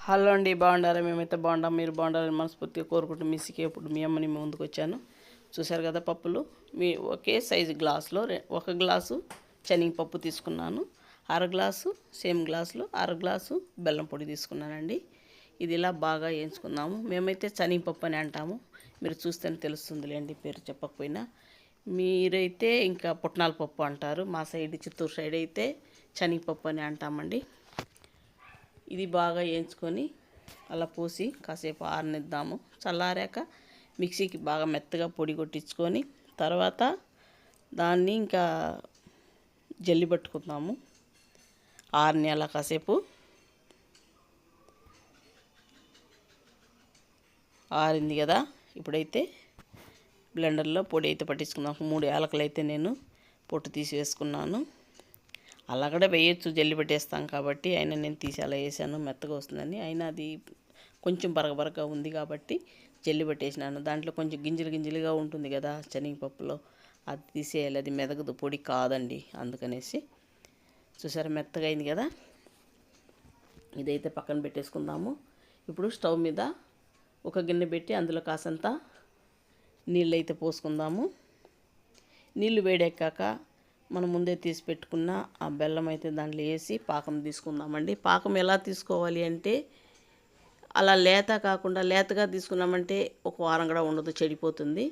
Hello అండి, బాగుండారా? మేమైతే బాగుండాం. మీరు బాగుండాలని మనస్ఫూర్తిగా కోరుకుంటూ మిస్కి ఇప్పుడు మీ అమ్మని మీ ముందుకు వచ్చాను. చూశారు కదా పప్పులు. మీ ఒకే సైజు గ్లాసులో ఒక గ్లాసు శనగపప్పు తీసుకున్నాను, అర గ్లాసు సేమ్ గ్లాసులో అర గ్లాసు బెల్లం పొడి తీసుకున్నానండి. ఇది ఇలా బాగా వేయించుకుందాము. మేమైతే శనగపప్పు అని అంటాము, మీరు చూస్తేనే తెలుస్తుందిలేండి పేరు చెప్పకపోయినా. మీరైతే ఇంకా పుట్నాల పప్పు అంటారు, మా సైడ్ చిత్తూరు సైడ్ అయితే శనగపప్పు అని అంటామండి. ఇది బాగా వేయించుకొని అలా పోసి కాసేపు ఆరనిద్దాము. చల్లారాక మిక్సీకి బాగా మెత్తగా పొడి కొట్టించుకొని తర్వాత దాన్ని ఇంకా జల్లి పట్టుకుందాము. ఆరని అలా కాసేపు ఆరింది కదా, ఇప్పుడైతే బ్లెండర్లో పొడి అయితే పట్టించుకుందాం. 3 యాలకులు అయితే నేను పొట్టు తీసి వేసుకున్నాను. అలా కూడా వేయచ్చు, జల్లి పెట్టేస్తాం కాబట్టి. అయినా నేను తీసి అలా వేసాను, మెత్తగా వస్తుందని. అయినా అది కొంచెం బరగబరగా ఉంది కాబట్టి జల్లి పెట్టేసినాను. దాంట్లో కొంచెం గింజలుగా ఉంటుంది కదా శనగపప్పులో, అది తీసేయాలి. అది మెదగదు, పొడి కాదండి, అందుకనేసి. చూసారా మెత్తగా అయింది కదా. ఇదైతే పక్కన పెట్టేసుకుందాము. ఇప్పుడు స్టవ్ మీద ఒక గిన్నె పెట్టి అందులో కాసంత నీళ్ళు అయితే పోసుకుందాము. నీళ్ళు వేడెక్కాక మనం ముందే తీసి పెట్టుకున్న ఆ బెల్లం అయితే దాంట్లో వేసి పాకం తీసుకుందామండి. పాకం ఎలా తీసుకోవాలి అంటే, అలా లేత కాకుండా, లేతగా తీసుకున్నామంటే ఒక వారం కూడా ఉండదు, చెడిపోతుంది.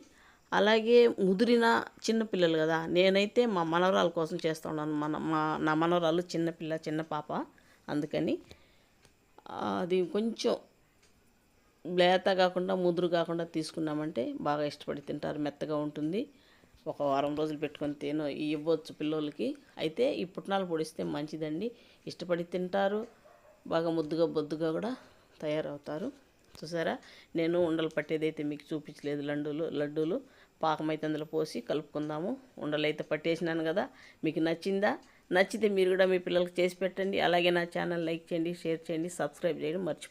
అలాగే ముదిరిన చిన్నపిల్లలు కదా, నేనైతే మా మనవరాల కోసం చేస్తూ ఉన్నాను. నా మనవరాలు చిన్న పాప, అందుకని అది కొంచెం లేత కాకుండా ముదురు కాకుండా తీసుకున్నామంటే బాగా ఇష్టపడి తింటారు, మెత్తగా ఉంటుంది. ఒక వారం రోజులు పెట్టుకొని ఇవ్వచ్చు పిల్లలకి. అయితే ఈ పుట్నాలు పొడిస్తే మంచిదండి, ఇష్టపడి తింటారు, బాగా ముద్దుగా బొద్దుగా కూడా తయారవుతారు. చూసారా, నేను ఉండలు పట్టేదైతే మీకు చూపించలేదు. లడ్డూలు పాకం అయితే అందులో పోసి కలుపుకుందాము. ఉండలు అయితే పట్టేసినాను కదా. మీకు నచ్చిందా? నచ్చితే మీరు కూడా మీ పిల్లలకి చేసి పెట్టండి. అలాగే నా ఛానల్ లైక్ చేయండి, షేర్ చేయండి, సబ్స్క్రైబ్ చేయడం మర్చిపోండి.